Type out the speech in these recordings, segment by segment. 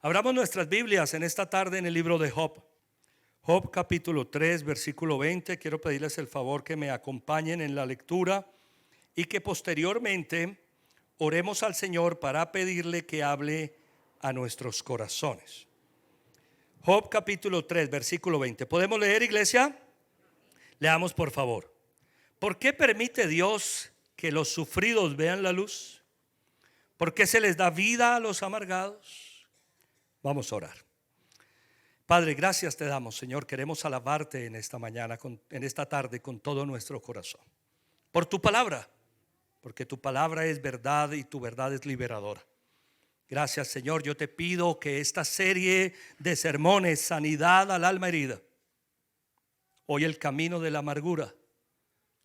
Abramos nuestras Biblias en esta tarde en el libro de Job. Job capítulo 3, versículo 20. Quiero pedirles el favor que me acompañen en la lectura y que posteriormente oremos al Señor para pedirle que hable a nuestros corazones. Job capítulo 3, versículo 20. ¿Podemos leer, iglesia? Leamos por favor. ¿Por qué permite Dios que los sufridos vean la luz? ¿Por qué se les da vida a los amargados? Vamos a orar. Padre, gracias te damos, Señor. Queremos alabarte en esta mañana, en esta tarde, con todo nuestro corazón. Por tu palabra, porque tu palabra es verdad y tu verdad es liberadora. Gracias, Señor. Yo te pido que esta serie de sermones, sanidad al alma herida, hoy el camino de la amargura,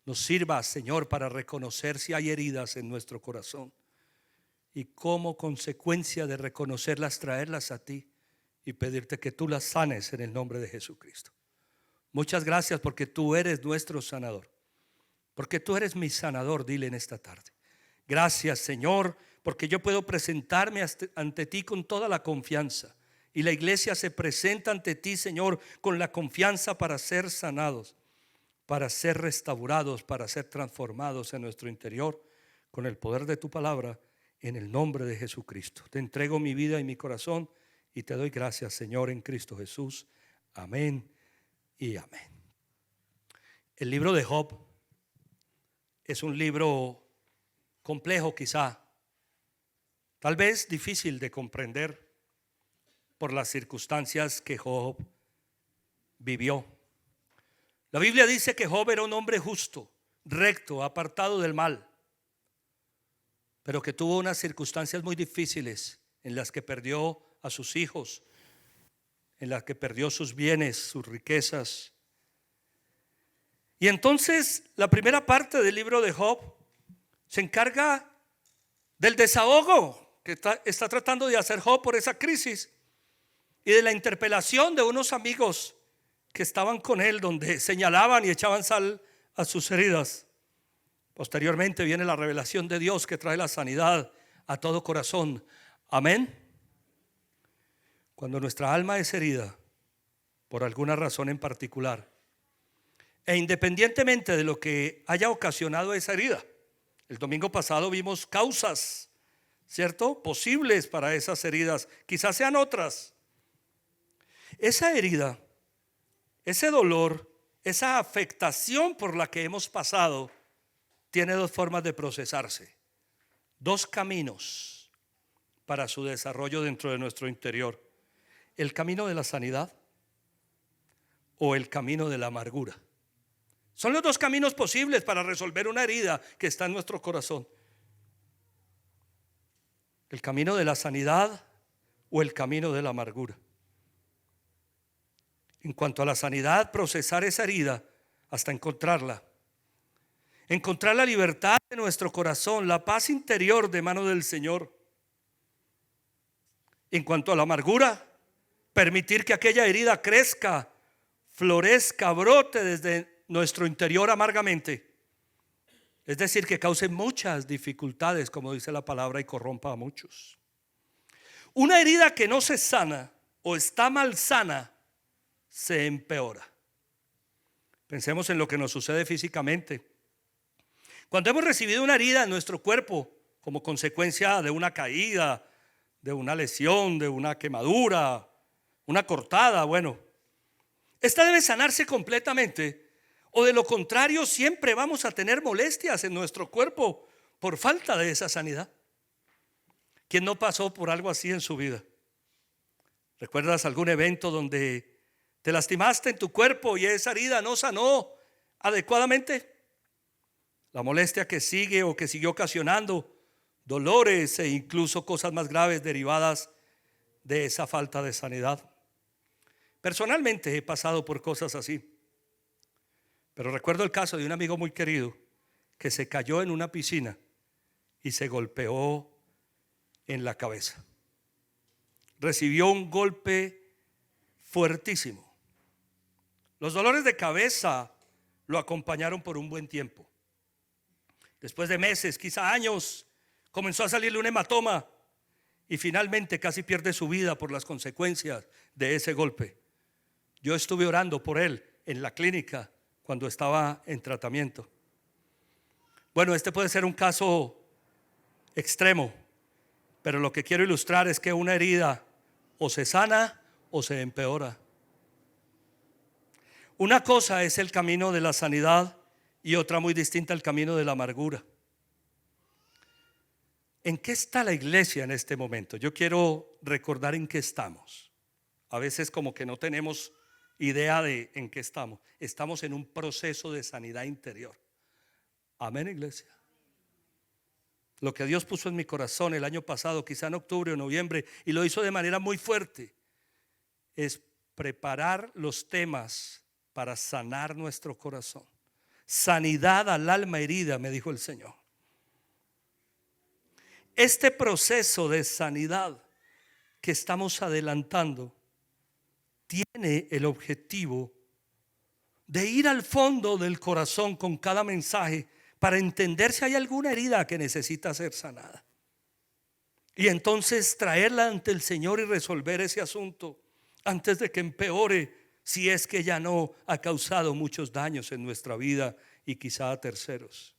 nos sirva, Señor, para reconocer si hay heridas en nuestro corazón. Y como consecuencia de reconocerlas, traerlas a ti y pedirte que tú las sanes en el nombre de Jesucristo. Muchas gracias porque tú eres nuestro sanador. Porque tú eres mi sanador, dile en esta tarde. Gracias, Señor, porque yo puedo presentarme ante ti con toda la confianza. Y la iglesia se presenta ante ti, Señor, con la confianza para ser sanados, para ser restaurados, para ser transformados en nuestro interior con el poder de tu palabra. En el nombre de Jesucristo te entrego mi vida y mi corazón y te doy gracias, Señor, en Cristo Jesús. Amén y amén. El libro de Job es un libro complejo, quizá, tal vez difícil de comprender por las circunstancias que Job vivió. La Biblia dice que Job era un hombre justo, recto, apartado del mal, pero que tuvo unas circunstancias muy difíciles en las que perdió a sus hijos, en las que perdió sus bienes, sus riquezas. Y entonces la primera parte del libro de Job se encarga del desahogo que está tratando de hacer Job por esa crisis y de la interpelación de unos amigos que estaban con él, donde señalaban y echaban sal a sus heridas. Posteriormente viene la revelación de Dios que trae la sanidad a todo corazón. Amén. Cuando nuestra alma es herida por alguna razón en particular, e independientemente de lo que haya ocasionado esa herida, el domingo pasado vimos causas, ¿cierto?, posibles para esas heridas. Quizás sean otras. Esa herida, ese dolor, esa afectación por la que hemos pasado, tiene dos formas de procesarse, dos caminos para su desarrollo dentro de nuestro interior: el camino de la sanidad o el camino de la amargura. Son los dos caminos posibles para resolver una herida que está en nuestro corazón: el camino de la sanidad o el camino de la amargura. En cuanto a la sanidad, procesar esa herida hasta encontrarla. Encontrar la libertad de nuestro corazón, la paz interior de mano del Señor. En cuanto a la amargura, permitir que aquella herida crezca, florezca, brote desde nuestro interior amargamente. Es decir, que cause muchas dificultades, como dice la palabra, y corrompa a muchos. Una herida que no se sana o está mal sana, se empeora. Pensemos en lo que nos sucede físicamente. Cuando hemos recibido una herida en nuestro cuerpo como consecuencia de una caída, de una lesión, de una quemadura, una cortada, bueno, esta debe sanarse completamente, o de lo contrario siempre vamos a tener molestias en nuestro cuerpo por falta de esa sanidad. ¿Quién no pasó por algo así en su vida? ¿Recuerdas algún evento donde te lastimaste en tu cuerpo y esa herida no sanó adecuadamente? La molestia que sigue o que siguió ocasionando dolores e incluso cosas más graves derivadas de esa falta de sanidad. Personalmente he pasado por cosas así, pero recuerdo el caso de un amigo muy querido que se cayó en una piscina y se golpeó en la cabeza. Recibió un golpe fuertísimo. Los dolores de cabeza lo acompañaron por un buen tiempo. Después de meses, quizá años, comenzó a salirle un hematoma y finalmente casi pierde su vida por las consecuencias de ese golpe. Yo estuve orando por él en la clínica cuando estaba en tratamiento. Bueno, este puede ser un caso extremo, pero lo que quiero ilustrar es que una herida o se sana o se empeora. Una cosa es el camino de la sanidad y otra muy distinta el camino de la amargura. ¿En qué está la iglesia en este momento? Yo quiero recordar en qué estamos. A veces como que no tenemos idea de en qué estamos. Estamos en un proceso de sanidad interior. Amén, iglesia. Lo que Dios puso en mi corazón el año pasado, quizá en octubre o noviembre, y lo hizo de manera muy fuerte, es preparar los temas para sanar nuestro corazón. Sanidad al alma herida, me dijo el Señor. Este proceso de sanidad que estamos adelantando tiene el objetivo de ir al fondo del corazón con cada mensaje para entender si hay alguna herida que necesita ser sanada. Y entonces traerla ante el Señor y resolver ese asunto antes de que empeore, si es que ya no ha causado muchos daños en nuestra vida y quizá a terceros.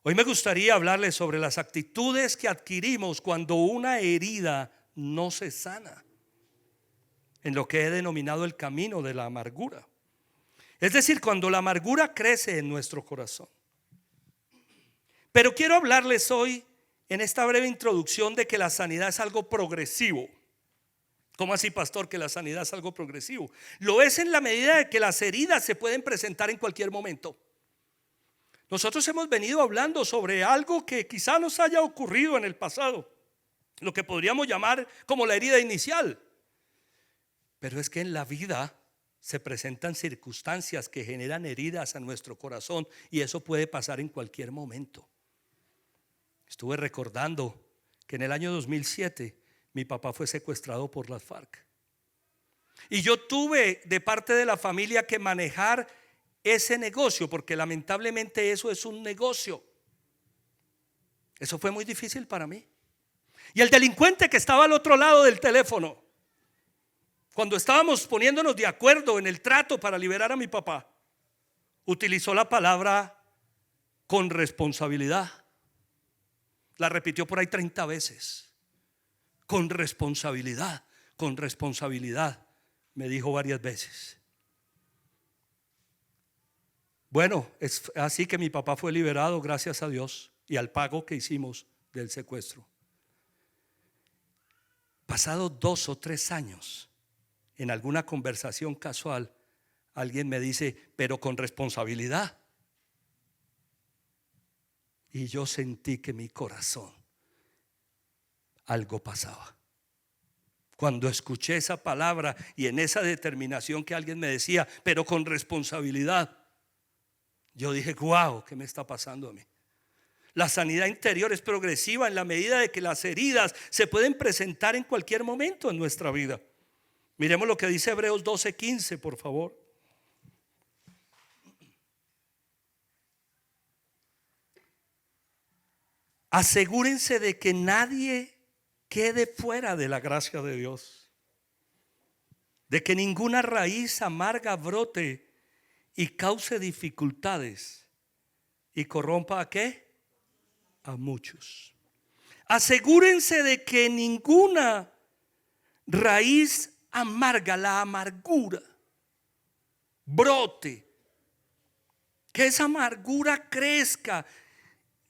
Hoy me gustaría hablarles sobre las actitudes que adquirimos cuando una herida no se sana, en lo que he denominado el camino de la amargura. Es decir, cuando la amargura crece en nuestro corazón. Pero quiero hablarles hoy en esta breve introducción de que la sanidad es algo progresivo. ¿Cómo así, pastor, que la sanidad es algo progresivo? Lo es en la medida de que las heridas se pueden presentar en cualquier momento. Nosotros hemos venido hablando sobre algo que quizá nos haya ocurrido en el pasado, lo que podríamos llamar como la herida inicial. Pero es que en la vida se presentan circunstancias que generan heridas a nuestro corazón y eso puede pasar en cualquier momento. Estuve recordando que en el año 2007 mi papá fue secuestrado por las FARC. Y yo tuve de parte de la familia que manejar ese negocio, porque lamentablemente eso es un negocio. Eso fue muy difícil para mí. Y el delincuente que estaba al otro lado del teléfono, cuando estábamos poniéndonos de acuerdo en el trato para liberar a mi papá, utilizó la palabra con responsabilidad. La repitió por ahí 30 veces. Con responsabilidad, me dijo varias veces. Bueno, es así que mi papá fue liberado, gracias a Dios, y al pago que hicimos del secuestro. Pasado 2 o 3 años, en alguna conversación casual, alguien me dice, pero con responsabilidad. Y yo sentí que mi corazón, algo pasaba. Cuando escuché esa palabra y en esa determinación que alguien me decía, pero con responsabilidad, yo dije, wow, ¿qué me está pasando a mí? La sanidad interior es progresiva en la medida de que las heridas se pueden presentar en cualquier momento en nuestra vida. Miremos lo que dice Hebreos 12:15, por favor. Asegúrense de que nadie quede fuera de la gracia de Dios, de que ninguna raíz amarga brote y cause dificultades y corrompa ¿a qué? A muchos. Asegúrense de que ninguna raíz amarga, la amargura, brote, que esa amargura crezca,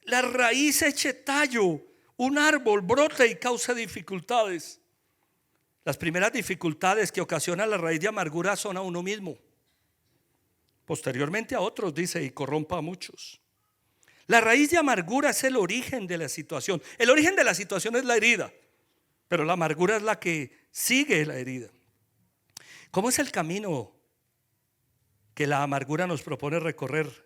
la raíz eche tallo, un árbol brote y cause dificultades. Las primeras dificultades que ocasiona la raíz de amargura son a uno mismo, posteriormente a otros, dice, y corrompa a muchos. La raíz de amargura es el origen de la situación. El origen de la situación es la herida, pero la amargura es la que sigue la herida. ¿Cómo es el camino que la amargura nos propone recorrer?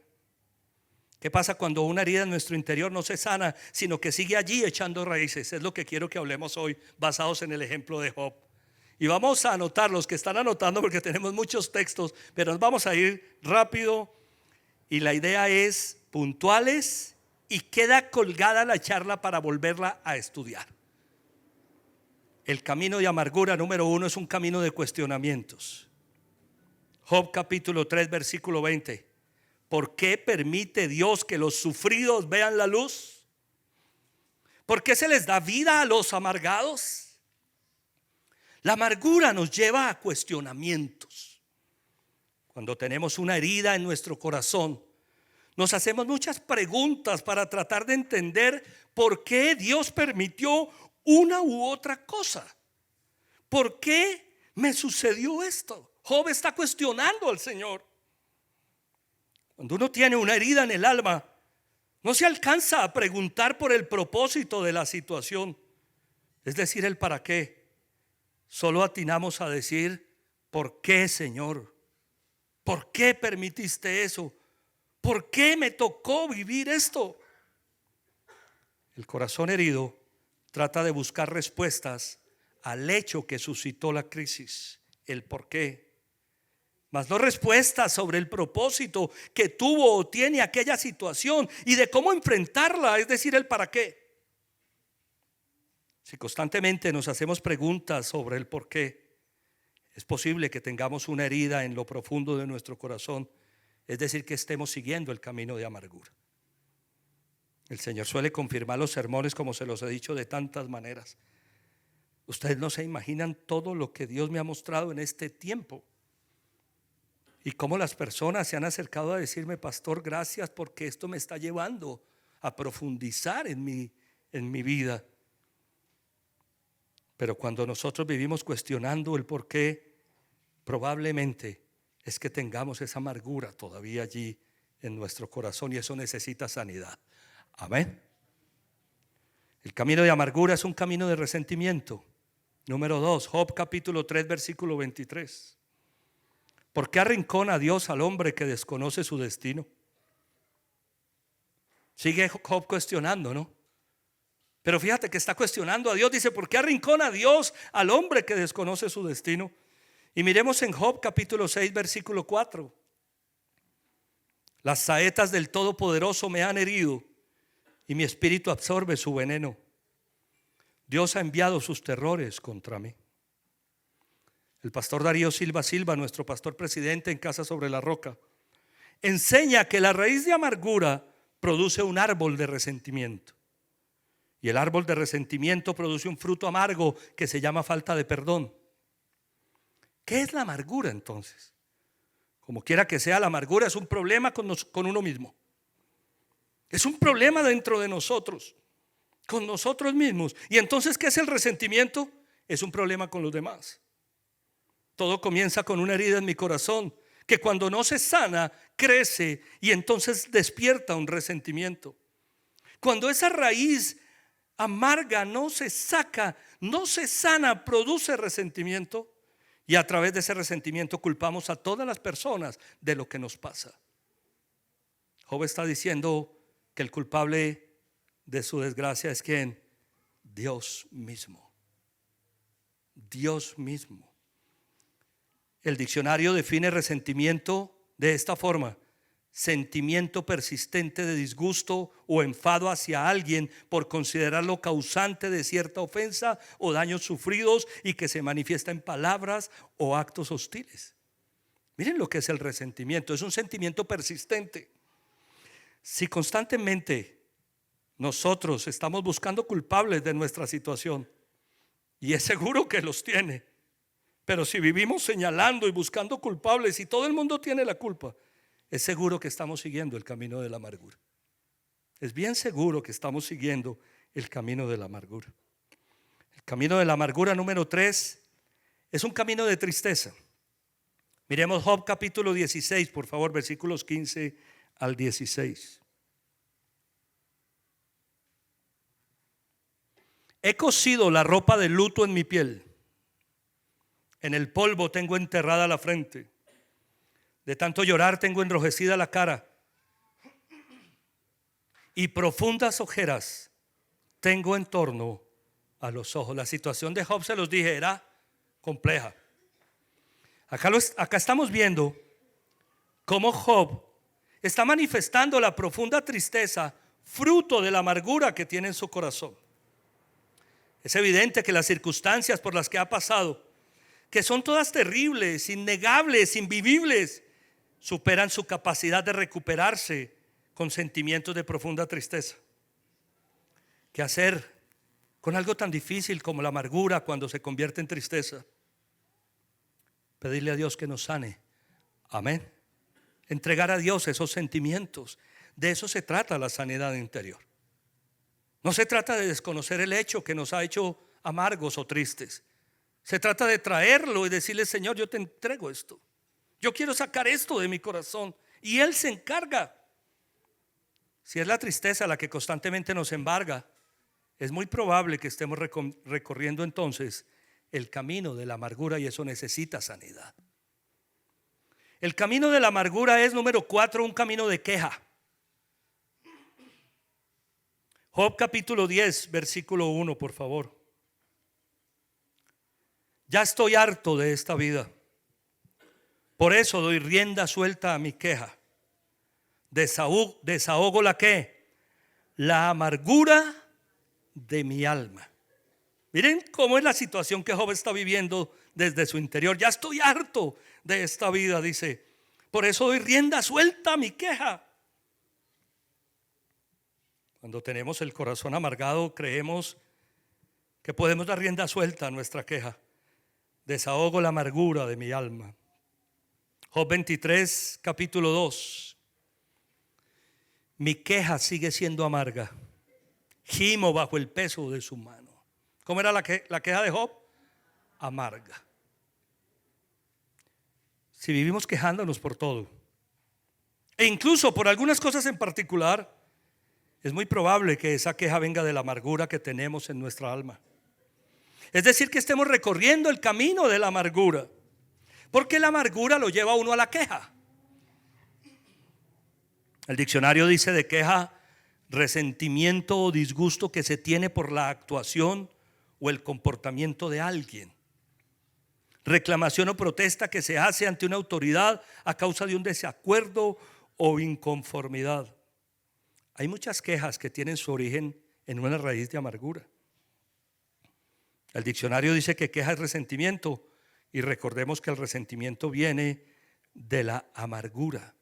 ¿Qué pasa cuando una herida en nuestro interior no se sana, sino que sigue allí echando raíces? Es lo que quiero que hablemos hoy, basados en el ejemplo de Job. Y vamos a anotar, los que están anotando, porque tenemos muchos textos, pero nos vamos a ir rápido. Y la idea es puntuales y queda colgada la charla para volverla a estudiar. El camino de amargura número 1 es un camino de cuestionamientos. Job capítulo 3 versículo 20. ¿Por qué permite Dios que los sufridos vean la luz? ¿Por qué se les da vida a los amargados? La amargura nos lleva a cuestionamientos. Cuando tenemos una herida en nuestro corazón, nos hacemos muchas preguntas para tratar de entender por qué Dios permitió una u otra cosa. ¿Por qué me sucedió esto? Job está cuestionando al Señor. Cuando uno tiene una herida en el alma, no se alcanza a preguntar por el propósito de la situación, es decir, el para qué. Solo atinamos a decir: ¿por qué, Señor? ¿Por qué permitiste eso? ¿Por qué me tocó vivir esto? El corazón herido trata de buscar respuestas al hecho que suscitó la crisis, el por qué, mas no respuestas sobre el propósito que tuvo o tiene aquella situación y de cómo enfrentarla, es decir, el para qué. Si constantemente nos hacemos preguntas sobre el por qué, es posible que tengamos una herida en lo profundo de nuestro corazón, es decir, que estemos siguiendo el camino de amargura. El Señor suele confirmar los sermones, como se los he dicho, de tantas maneras. Ustedes no se imaginan todo lo que Dios me ha mostrado en este tiempo y cómo las personas se han acercado a decirme: pastor, gracias, porque esto me está llevando a profundizar en mi vida. Pero cuando nosotros vivimos cuestionando el por qué, probablemente es que tengamos esa amargura todavía allí en nuestro corazón, y eso necesita sanidad. Amén. El camino de amargura es un camino de resentimiento. Número 2, Job capítulo 3 versículo 23. ¿Por qué arrincona Dios al hombre que desconoce su destino? Sigue Job cuestionando, ¿no? Pero fíjate que está cuestionando a Dios. Dice: ¿por qué arrincona Dios al hombre que desconoce su destino? Y miremos en Job capítulo 6 versículo 4. Las saetas del Todopoderoso me han herido y mi espíritu absorbe su veneno. Dios ha enviado sus terrores contra mí. El pastor Darío Silva Silva, nuestro pastor presidente en Casa sobre la Roca, enseña que la raíz de amargura produce un árbol de resentimiento. Y el árbol de resentimiento produce un fruto amargo que se llama falta de perdón. ¿Qué es la amargura entonces? Como quiera que sea, la amargura es un problema con uno mismo. Es un problema dentro de nosotros, con nosotros mismos. Y entonces, ¿qué es el resentimiento? Es un problema con los demás. Todo comienza con una herida en mi corazón que cuando no se sana, crece y entonces despierta un resentimiento. Cuando esa raíz amarga no se saca, no se sana, produce resentimiento, y a través de ese resentimiento culpamos a todas las personas de lo que nos pasa. Job está diciendo que el culpable de su desgracia es ¿quién? Dios mismo. Dios mismo. El diccionario define resentimiento de esta forma: sentimiento persistente de disgusto o enfado hacia alguien por considerarlo causante de cierta ofensa o daños sufridos y que se manifiesta en palabras o actos hostiles. Miren lo que es el resentimiento: es un sentimiento persistente. Si constantemente nosotros estamos buscando culpables de nuestra situación, y es seguro que los tiene, pero si vivimos señalando y buscando culpables y todo el mundo tiene la culpa, es seguro que estamos siguiendo el camino de la amargura. Es bien seguro que estamos siguiendo el camino de la amargura. El camino de la amargura número 3 es un camino de tristeza. Miremos Job capítulo 16, por favor, versículos 15 al 16. He cosido la ropa de luto en mi piel, en el polvo tengo enterrada la frente, de tanto llorar tengo enrojecida la cara, y profundas ojeras tengo en torno a los ojos. La situación de Job, se los dije, era compleja. Acá estamos viendo cómo Job está manifestando la profunda tristeza fruto de la amargura que tiene en su corazón. Es evidente que las circunstancias por las que ha pasado, que son todas terribles, innegables, invivibles, superan su capacidad de recuperarse con sentimientos de profunda tristeza. ¿Qué hacer con algo tan difícil como la amargura cuando se convierte en tristeza? Pedirle a Dios que nos sane. Amén. Entregar a Dios esos sentimientos. De eso se trata la sanidad interior. No se trata de desconocer el hecho que nos ha hecho amargos o tristes. Se trata de traerlo y decirle: Señor, yo te entrego esto. Yo quiero sacar esto de mi corazón. Y Él se encarga. Si es la tristeza la que constantemente nos embarga, es muy probable que estemos recorriendo entonces el camino de la amargura, y eso necesita sanidad. El camino de la amargura es, número 4, un camino de queja. Job capítulo 10, versículo 1, por favor. Ya estoy harto de esta vida, por eso doy rienda suelta a mi queja. Desahogo la ¿qué? La amargura de mi alma. Miren cómo es la situación que Job está viviendo desde su interior. Ya estoy harto de esta vida, dice. Por eso doy rienda suelta a mi queja. Cuando tenemos el corazón amargado, creemos que podemos dar rienda suelta a nuestra queja. Desahogo la amargura de mi alma. Job 23, capítulo 2. Mi queja sigue siendo amarga. Gimo bajo el peso de su mano. ¿Cómo era la queja de Job? Amarga. Si vivimos quejándonos por todo, e incluso por algunas cosas en particular, es muy probable que esa queja venga de la amargura que tenemos en nuestra alma. Es decir, que estemos recorriendo el camino de la amargura, porque la amargura lo lleva a uno a la queja. El diccionario dice de queja: resentimiento o disgusto que se tiene por la actuación o el comportamiento de alguien. Reclamación o protesta que se hace ante una autoridad a causa de un desacuerdo o inconformidad. Hay muchas quejas que tienen su origen en una raíz de amargura. El diccionario dice que queja es resentimiento, y recordemos que el resentimiento viene de la amargura.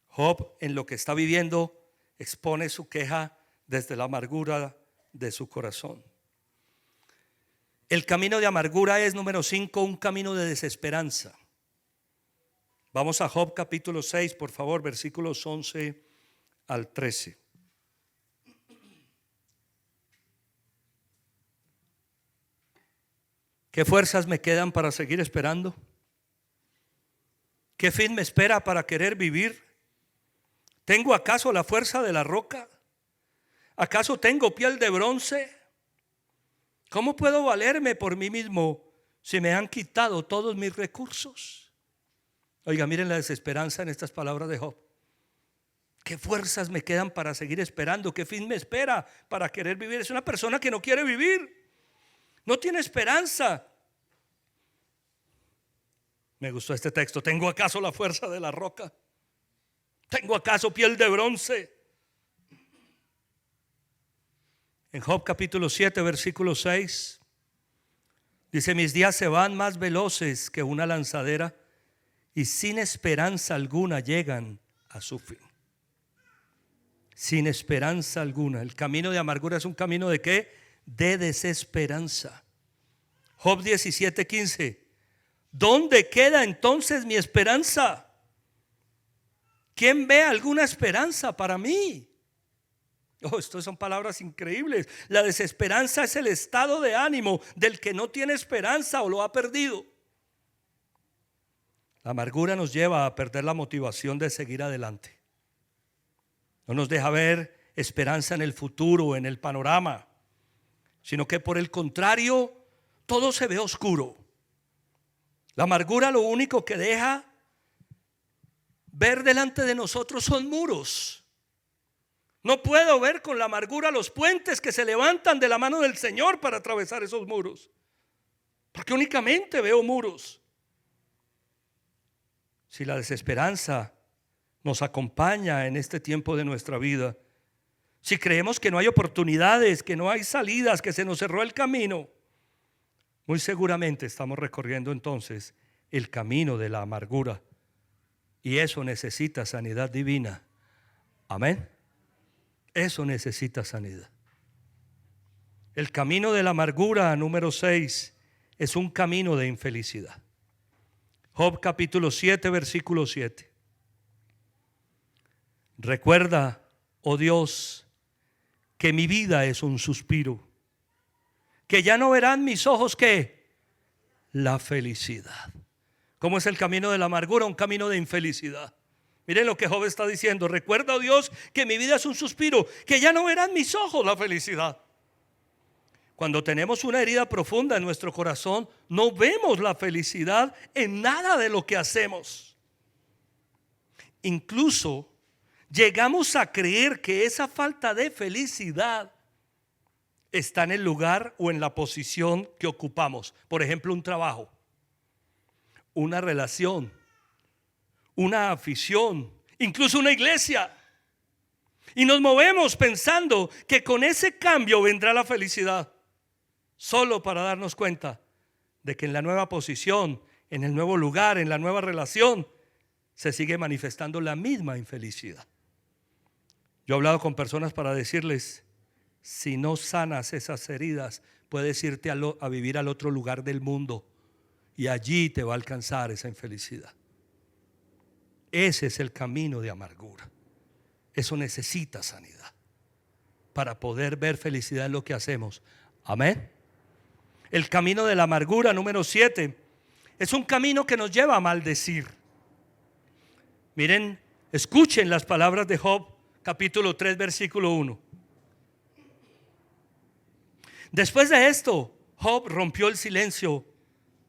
Job, en lo que está viviendo, expone su queja desde la amargura de su corazón. El camino de amargura es, número 5, un camino de desesperanza. Vamos a Job capítulo 6, por favor, versículos 11 al 13. ¿Qué fuerzas me quedan para seguir esperando? ¿Qué fin me espera para querer vivir? ¿Tengo acaso la fuerza de la roca? ¿Acaso tengo piel de bronce? ¿Cómo puedo valerme por mí mismo si me han quitado todos mis recursos? Oiga, miren la desesperanza en estas palabras de Job. ¿Qué fuerzas me quedan para seguir esperando? ¿Qué fin me espera para querer vivir? Es una persona que no quiere vivir, no tiene esperanza. Me gustó este texto. ¿Tengo acaso la fuerza de la roca? ¿Tengo acaso piel de bronce? En Job capítulo 7, versículo 6, dice: mis días se van más veloces que una lanzadera, y sin esperanza alguna llegan a su fin. Sin esperanza alguna. El camino de amargura es un camino ¿de qué? De desesperanza. Job 17, 15. ¿Dónde queda entonces mi esperanza? ¿Quién ve alguna esperanza para mí? Estas son palabras increíbles. La desesperanza es el estado de ánimo del que no tiene esperanza o lo ha perdido. La amargura nos lleva a perder la motivación de seguir adelante. No nos deja ver esperanza en el futuro, en el panorama, sino que por el contrario, todo se ve oscuro. La amargura lo único que deja ver delante de nosotros son muros. No puedo ver con la amargura los puentes que se levantan de la mano del Señor para atravesar esos muros, porque únicamente veo muros. Si la desesperanza nos acompaña en este tiempo de nuestra vida, si creemos que no hay oportunidades, que no hay salidas, que se nos cerró el camino, muy seguramente estamos recorriendo entonces el camino de la amargura. Y eso necesita sanidad divina. Amén. Eso necesita sanidad. El camino de la amargura, número 6, es un camino de infelicidad. Job capítulo 7, versículo 7. Recuerda, oh Dios, que mi vida es un suspiro, que ya no verán mis ojos que la felicidad. ¿Cómo es el camino de la amargura? Un camino de infelicidad. Miren lo que Job está diciendo. Recuerda, oh Dios, que mi vida es un suspiro, que ya no verán mis ojos la felicidad. Cuando tenemos una herida profunda en nuestro corazón, no vemos la felicidad en nada de lo que hacemos. Incluso llegamos a creer que esa falta de felicidad está en el lugar o en la posición que ocupamos. Por ejemplo, un trabajo, una relación, una afición, incluso una iglesia. Y nos movemos pensando que con ese cambio vendrá la felicidad, solo para darnos cuenta de que en la nueva posición, en el nuevo lugar, en la nueva relación, se sigue manifestando la misma infelicidad. Yo he hablado con personas para decirles: si no sanas esas heridas, puedes irte a vivir al otro lugar del mundo y allí te va a alcanzar esa infelicidad. Ese es el camino de amargura. Eso necesita sanidad para poder ver felicidad en lo que hacemos. Amén. El camino de la amargura, número 7, es un camino que nos lleva a maldecir. Miren, escuchen las palabras de Job, capítulo 3, versículo 1. Después de esto, Job rompió el silencio.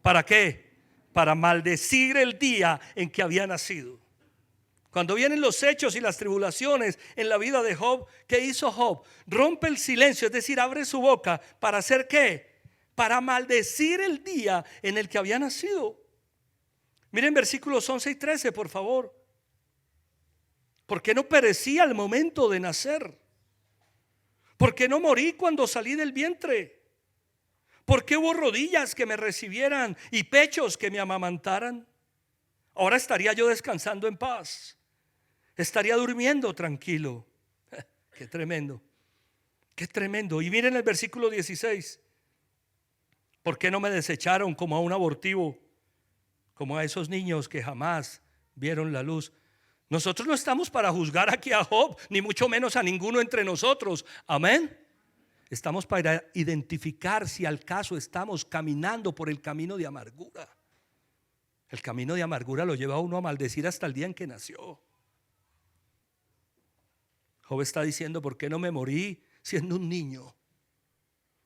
¿Para qué? Para maldecir el día en que había nacido. Cuando vienen los hechos y las tribulaciones en la vida de Job, ¿qué hizo Job? Rompe el silencio, es decir, abre su boca. ¿Para hacer qué? Para maldecir el día en el que había nacido. Miren versículos 11 y 13, por favor. ¿Por qué no perecí al momento de nacer? ¿Por qué no morí cuando salí del vientre? ¿Por qué hubo rodillas que me recibieran y pechos que me amamantaran? Ahora estaría yo descansando en paz. Estaría durmiendo tranquilo. Qué tremendo. Qué tremendo. Y miren el versículo 16. ¿Por qué no me desecharon como a un abortivo? Como a esos niños que jamás vieron la luz. Nosotros no estamos para juzgar aquí a Job, ni mucho menos a ninguno entre nosotros. Amén. Estamos para identificar si al caso estamos caminando por el camino de amargura. El camino de amargura lo lleva a uno a maldecir hasta el día en que nació. Job está diciendo: ¿por qué no me morí siendo un niño?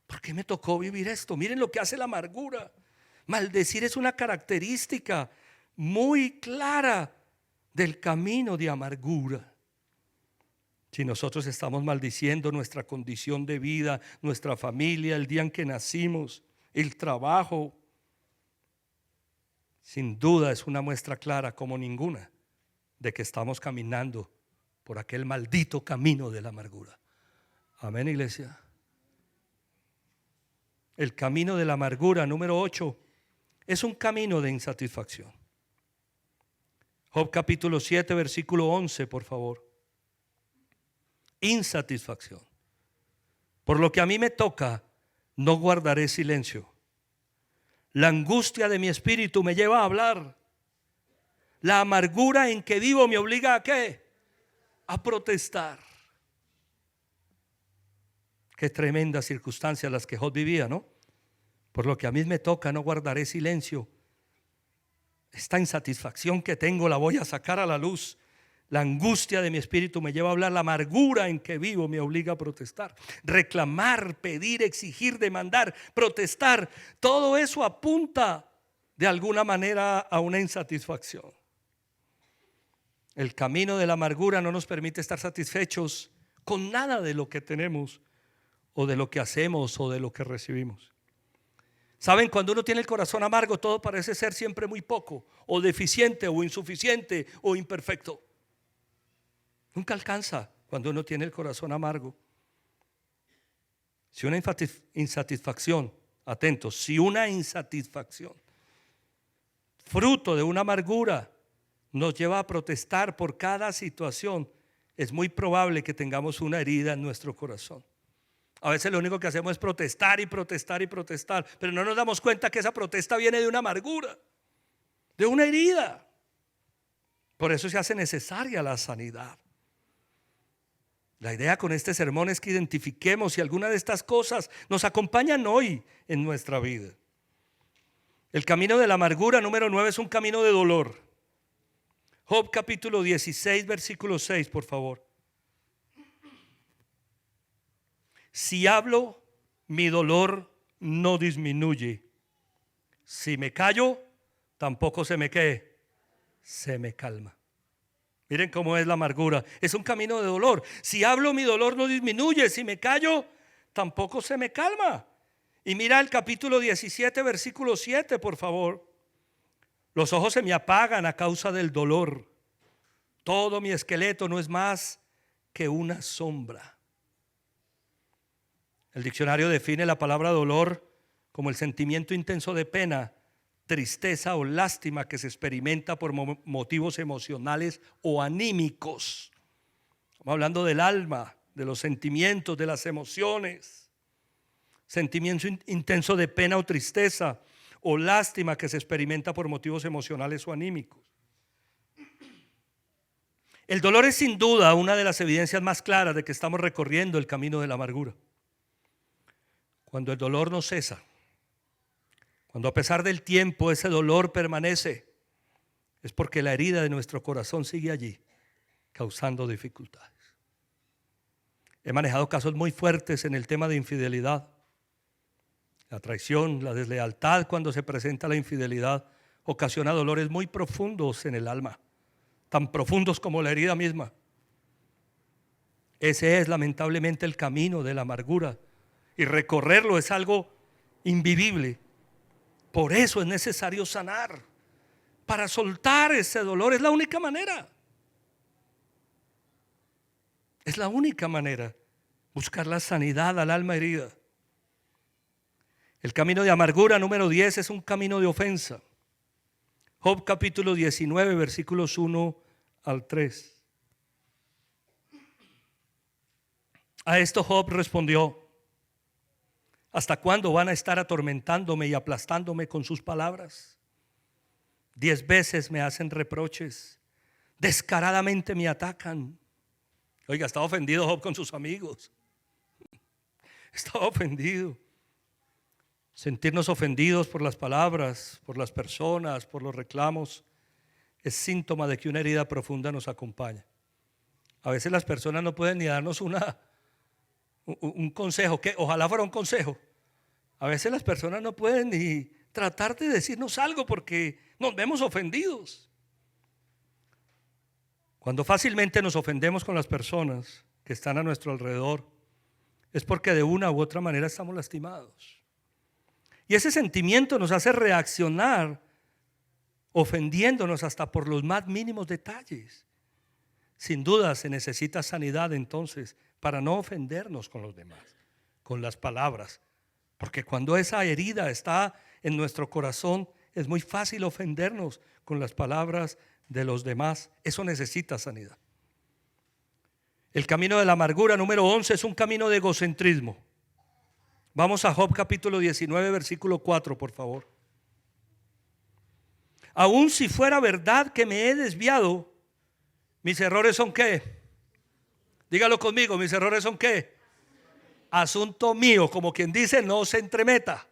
¿Por qué me tocó vivir esto? Miren lo que hace la amargura. Maldecir es una característica muy clara del camino de amargura. Si nosotros estamos maldiciendo nuestra condición de vida, nuestra familia, el día en que nacimos, el trabajo, sin duda es una muestra clara como ninguna de que estamos caminando por aquel maldito camino de la amargura. Amén, iglesia. El camino de la amargura, número 8, es un camino de insatisfacción. Job capítulo 7, versículo 11, por favor. Insatisfacción. Por lo que a mí me toca, no guardaré silencio. La angustia de mi espíritu me lleva a hablar. La amargura en que vivo me obliga ¿a qué? A protestar. Qué tremendas circunstancias las que Job vivía, ¿no? Por lo que a mí me toca, no guardaré silencio. Esta insatisfacción que tengo la voy a sacar a la luz. La angustia de mi espíritu me lleva a hablar. La amargura en que vivo me obliga a protestar. Reclamar, pedir, exigir, demandar, protestar. Todo eso apunta de alguna manera a una insatisfacción. El camino de la amargura no nos permite estar satisfechos con nada de lo que tenemos, o de lo que hacemos, o de lo que recibimos. Saben, cuando uno tiene el corazón amargo, todo parece ser siempre muy poco, o deficiente, o insuficiente, o imperfecto. Nunca alcanza cuando uno tiene el corazón amargo. Si una insatisfacción, atentos, si una insatisfacción, fruto de una amargura, nos lleva a protestar por cada situación, es muy probable que tengamos una herida en nuestro corazón. A veces lo único que hacemos es protestar y protestar y protestar, pero no nos damos cuenta que esa protesta viene de una amargura, de una herida. Por eso se hace necesaria la sanidad. La idea con este sermón es que identifiquemos si alguna de estas cosas nos acompañan hoy en nuestra vida. El camino de la amargura, número 9, es un camino de dolor. Job capítulo 16, versículo 6, por favor. Si hablo, mi dolor no disminuye. Si me callo, tampoco se me calma. Miren cómo es la amargura. Es un camino de dolor. Si hablo, mi dolor no disminuye. Si me callo, tampoco se me calma. Y mira el capítulo 17, versículo 7, por favor. Los ojos se me apagan a causa del dolor. Todo mi esqueleto no es más que una sombra. El diccionario define la palabra dolor como el sentimiento intenso de pena, tristeza o lástima que se experimenta por motivos emocionales o anímicos. Estamos hablando del alma, de los sentimientos, de las emociones. Sentimiento intenso de pena o tristeza o lástima que se experimenta por motivos emocionales o anímicos. El dolor es sin duda una de las evidencias más claras de que estamos recorriendo el camino de la amargura. Cuando el dolor no cesa, cuando a pesar del tiempo ese dolor permanece, es porque la herida de nuestro corazón sigue allí, causando dificultades. He manejado casos muy fuertes en el tema de infidelidad. La traición, la deslealtad cuando se presenta la infidelidad ocasiona dolores muy profundos en el alma, tan profundos como la herida misma. Ese es lamentablemente el camino de la amargura y recorrerlo es algo invivible. Por eso es necesario sanar, para soltar ese dolor. Es la única manera. Es la única manera, buscar la sanidad al alma herida. El camino de amargura número 10 es un camino de ofensa. Job capítulo 19, versículos 1 al 3. A esto Job respondió: ¿hasta cuándo van a estar atormentándome y aplastándome con sus palabras? 10 veces me hacen reproches, descaradamente me atacan. Oiga, estaba ofendido Job con sus amigos. Estaba ofendido. Sentirnos ofendidos por las palabras, por las personas, por los reclamos, es síntoma de que una herida profunda nos acompaña. A veces las personas no pueden ni darnos un consejo, que ojalá fuera un consejo. A veces las personas no pueden ni tratar de decirnos algo porque nos vemos ofendidos. Cuando fácilmente nos ofendemos con las personas que están a nuestro alrededor, es porque de una u otra manera estamos lastimados. Y ese sentimiento nos hace reaccionar ofendiéndonos hasta por los más mínimos detalles. Sin duda se necesita sanidad entonces para no ofendernos con los demás, con las palabras. Porque cuando esa herida está en nuestro corazón, es muy fácil ofendernos con las palabras de los demás. Eso necesita sanidad. El camino de la amargura número 11 es un camino de egocentrismo. Vamos a Job capítulo 19, versículo 4, por favor. Aun si fuera verdad que me he desviado, mis errores son ¿qué? Dígalo conmigo, mis errores son ¿qué? Asunto mío, como quien dice, no se entremeta.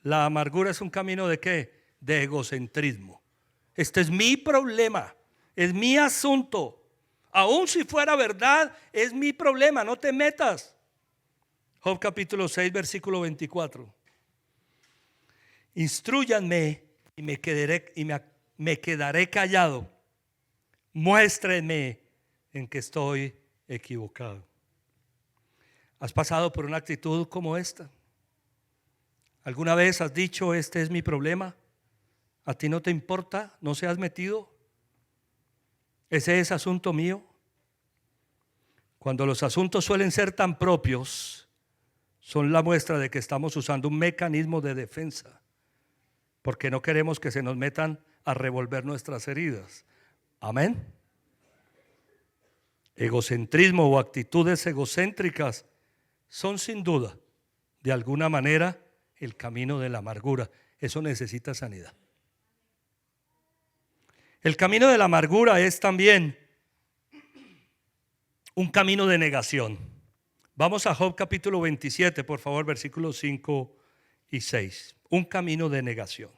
La amargura es un camino de ¿qué? De egocentrismo. Este es mi problema, es mi asunto. Aun si fuera verdad, es mi problema, no te metas. Job capítulo 6, versículo 24. Instrúyanme y me quedaré callado. Muéstrenme en que estoy equivocado. ¿Has pasado por una actitud como esta? ¿Alguna vez has dicho, este es mi problema? ¿A ti no te importa? ¿No se has metido? ¿Ese es asunto mío? Cuando los asuntos suelen ser tan propios, son la muestra de que estamos usando un mecanismo de defensa, porque no queremos que se nos metan a revolver nuestras heridas. Amén. Egocentrismo o actitudes egocéntricas son sin duda, de alguna manera, el camino de la amargura. Eso necesita sanidad. El camino de la amargura es también un camino de negación. Vamos a Job capítulo 27, por favor, versículos 5 y 6. Un camino de negación.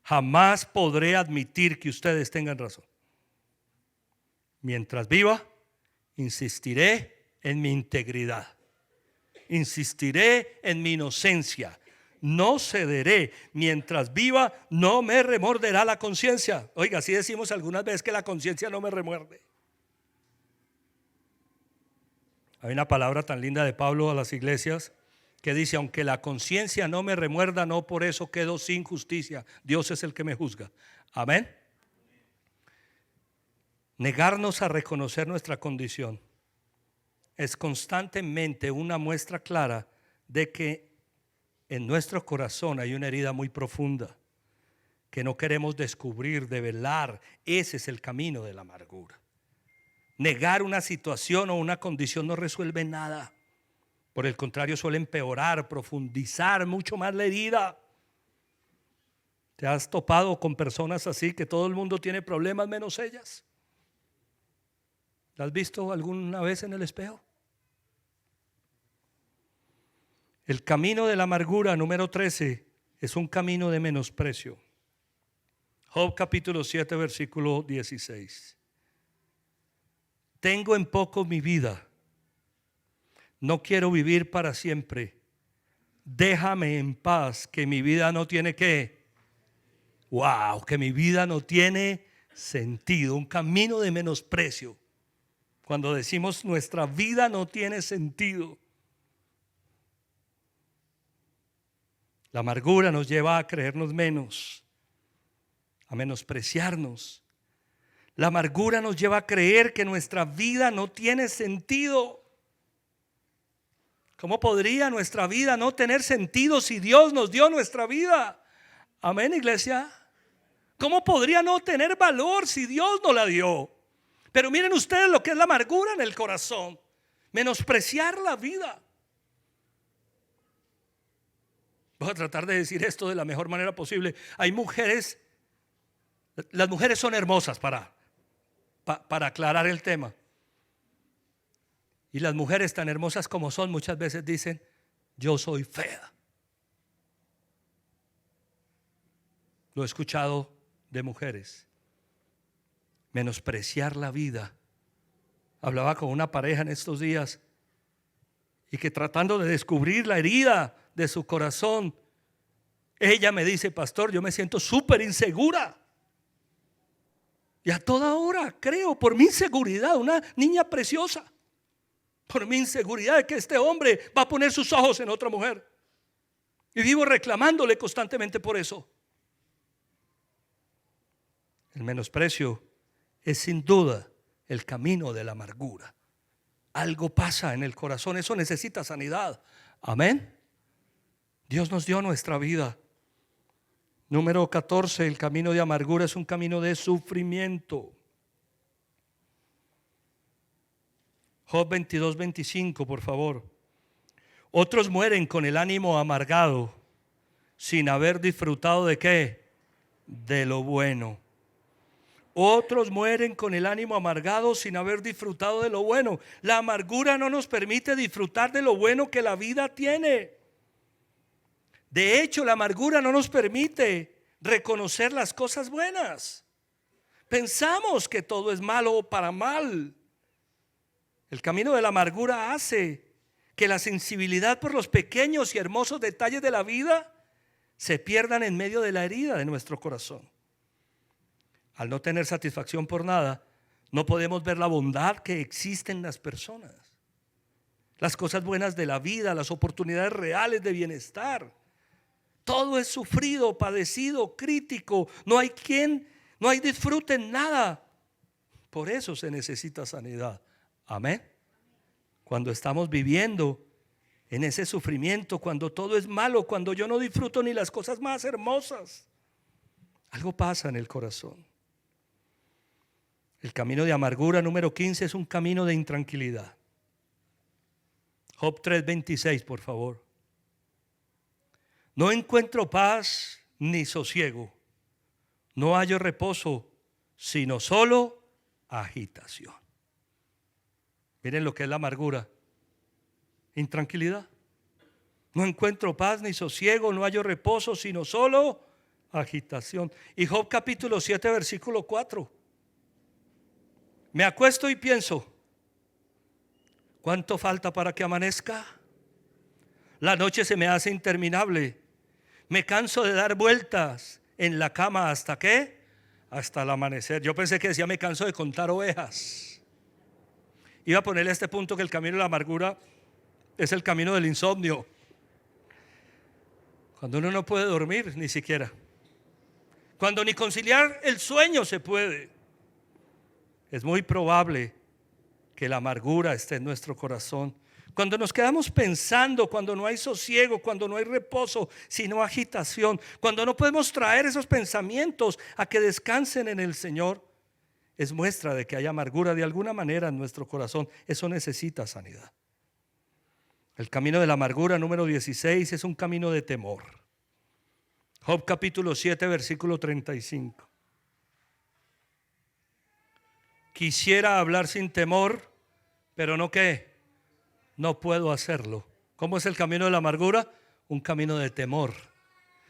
Jamás podré admitir que ustedes tengan razón. Mientras viva, insistiré en mi integridad. Insistiré en mi inocencia. No cederé. Mientras viva, no me remorderá la conciencia. Oiga, así decimos algunas veces que la conciencia no me remuerde. Hay una palabra tan linda de Pablo a las iglesias que dice: aunque la conciencia no me remuerda, no por eso quedo sin justicia. Dios es el que me juzga. Amén. Negarnos a reconocer nuestra condición es constantemente una muestra clara de que en nuestro corazón hay una herida muy profunda que no queremos descubrir, develar. Ese es el camino de la amargura. Negar una situación o una condición no resuelve nada. Por el contrario, suele empeorar, profundizar mucho más la herida. ¿Te has topado con personas así que todo el mundo tiene problemas menos ellas? ¿La has visto alguna vez en el espejo? El camino de la amargura, número 13, es un camino de menosprecio. Job capítulo 7, versículo 16. Tengo en poco mi vida. No quiero vivir para siempre. Déjame en paz, que mi vida no tiene ¿qué? Wow, que mi vida no tiene sentido. Un camino de menosprecio. Cuando decimos nuestra vida no tiene sentido. La amargura nos lleva a creernos menos, a menospreciarnos. La amargura nos lleva a creer que nuestra vida no tiene sentido. ¿Cómo podría nuestra vida no tener sentido si Dios nos dio nuestra vida? Amén, iglesia. ¿Cómo podría no tener valor si Dios nos la dio? Pero miren ustedes lo que es la amargura en el corazón. Menospreciar la vida. Voy a tratar de decir esto de la mejor manera posible. Hay mujeres, las mujeres son hermosas para aclarar el tema. Y las mujeres tan hermosas como son muchas veces dicen: yo soy fea. Lo he escuchado de mujeres. Menospreciar la vida. Hablaba con una pareja en estos días y que tratando de descubrir la herida de su corazón, ella me dice: pastor, yo me siento súper insegura. Y a toda hora creo, por mi inseguridad, una niña preciosa, por mi inseguridad de que este hombre va a poner sus ojos en otra mujer. Y vivo reclamándole constantemente por eso. El menosprecio es sin duda el camino de la amargura. Algo pasa en el corazón, eso necesita sanidad. Amén. Dios nos dio nuestra vida. Número 14, el camino de amargura es un camino de sufrimiento. Job 22, 25, por favor. Otros mueren con el ánimo amargado, sin haber disfrutado ¿de qué? De lo bueno. Otros mueren con el ánimo amargado sin haber disfrutado de lo bueno. La amargura no nos permite disfrutar de lo bueno que la vida tiene. De hecho, la amargura no nos permite reconocer las cosas buenas. Pensamos que todo es malo o para mal. El camino de la amargura hace que la sensibilidad por los pequeños y hermosos detalles de la vida se pierdan en medio de la herida de nuestro corazón. Al no tener satisfacción por nada, no podemos ver la bondad que existe en las personas, las cosas buenas de la vida, las oportunidades reales de bienestar. Todo es sufrido, padecido, crítico. No hay disfrute en nada. Por eso se necesita sanidad. Amén. Cuando estamos viviendo en ese sufrimiento, cuando todo es malo, cuando yo no disfruto ni las cosas más hermosas, algo pasa en el corazón. El camino de amargura número 15 es un camino de intranquilidad. Job 3:26, por favor. No encuentro paz ni sosiego, no hallo reposo, sino solo agitación. Miren lo que es la amargura. Intranquilidad. No encuentro paz ni sosiego, no hallo reposo, sino solo agitación. Y Job capítulo 7, versículo 4. Me acuesto y pienso, ¿cuánto falta para que amanezca? La noche se me hace interminable. Me canso de dar vueltas en la cama hasta ¿qué? Hasta el amanecer. Yo pensé que decía me canso de contar ovejas. Iba a ponerle a este punto que el camino de la amargura es el camino del insomnio. Cuando uno no puede dormir ni siquiera. Cuando ni conciliar el sueño se puede. Es muy probable que la amargura esté en nuestro corazón. Cuando nos quedamos pensando, cuando no hay sosiego, cuando no hay reposo, sino agitación, cuando no podemos traer esos pensamientos a que descansen en el Señor, es muestra de que hay amargura de alguna manera en nuestro corazón. Eso necesita sanidad. El camino de la amargura número 16 es un camino de temor. Job capítulo 7, versículo 35. Quisiera hablar sin temor, pero no ¿qué? No puedo hacerlo. ¿Cómo es el camino de la amargura? Un camino de temor.